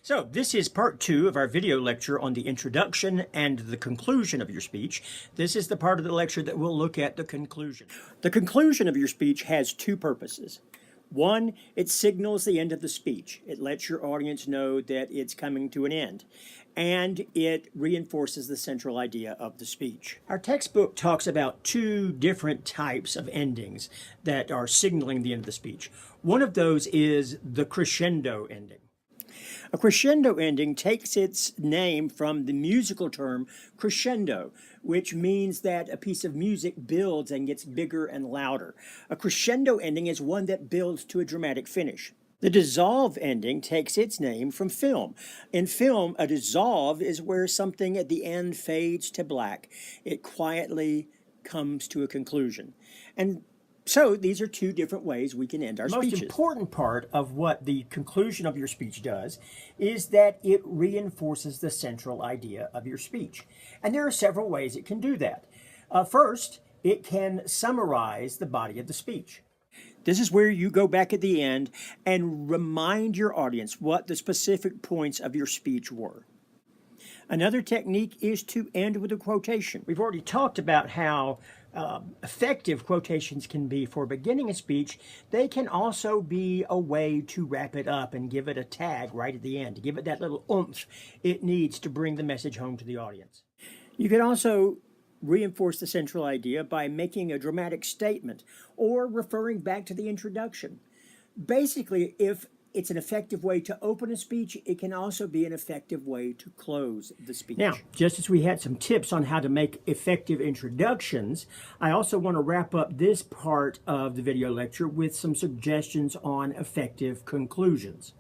So this is part 2 of our video lecture on the introduction and the conclusion of your speech. This is the part of the lecture that will look at the conclusion. The conclusion of your speech has two purposes. One, it signals the end of the speech. It lets your audience know that it's coming to an end. And it reinforces the central idea of the speech. Our textbook talks about two different types of endings that are signaling the end of the speech. One of those is the crescendo ending. A crescendo ending takes its name from the musical term crescendo, which means that a piece of music builds and gets bigger and louder. A crescendo ending is one that builds to a dramatic finish. The dissolve ending takes its name from film. In film, a dissolve is where something at the end fades to black. It quietly comes to a conclusion. And so these are two different ways we can end our speeches. The most important part of what the conclusion of your speech does is that it reinforces the central idea of your speech. And there are several ways it can do that. First, it can summarize the body of the speech. This is where you go back at the end and remind your audience what the specific points of your speech were. Another technique is to end with a quotation. We've already talked about how effective quotations can be for beginning a speech. They can also be a way to wrap it up and give it a tag right at the end, to give it that little oomph it needs to bring the message home to the audience. You can also reinforce the central idea by making a dramatic statement or referring back to the introduction. Basically, if it's an effective way to open a speech, it can also be an effective way to close the speech. Now, just as we had some tips on how to make effective introductions, I also want to wrap up this part of the video lecture with some suggestions on effective conclusions.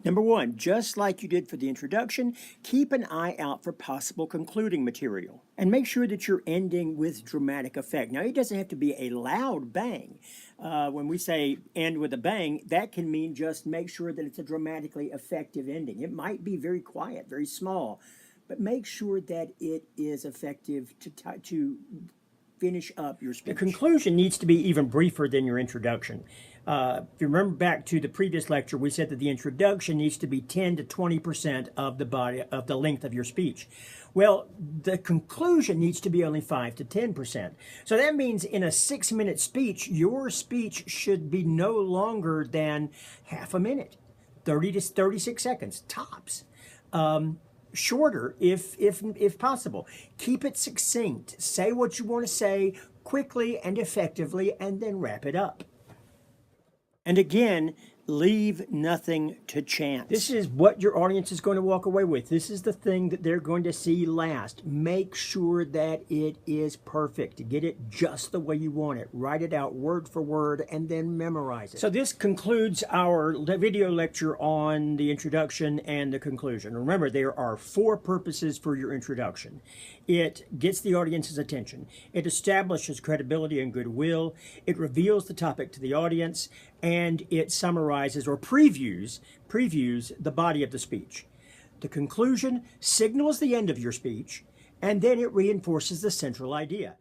Number one, just like you did for the introduction, keep an eye out for possible concluding material. And make sure that you're ending with dramatic effect. Now, it doesn't have to be a loud bang. When we say end with a bang, that can mean just make sure that it's a dramatically effective ending. It might be very quiet, very small, but make sure that it is effective to finish up your speech. The conclusion needs to be even briefer than your introduction. If you remember back to the previous lecture, we said that the introduction needs to be 10 to 20% of the length of your speech. Well, the conclusion needs to be only 5 to 10%. So that means in a 6-minute speech, your speech should be no longer than half a minute, 30 to 36 seconds, tops. Shorter if possible. Keep it succinct. Say what you want to say quickly and effectively, and then wrap it up. And again, leave nothing to chance. This is what your audience is going to walk away with. This is the thing that they're going to see last. Make sure that it is perfect. Get it just the way you want it. Write it out word for word and then memorize it. So this concludes our video lecture on the introduction and the conclusion. Remember, there are 4 purposes for your introduction. It gets the audience's attention. It establishes credibility and goodwill. It reveals the topic to the audience, and it summarizes or previews the body of the speech. The conclusion signals the end of your speech, and then it reinforces the central idea.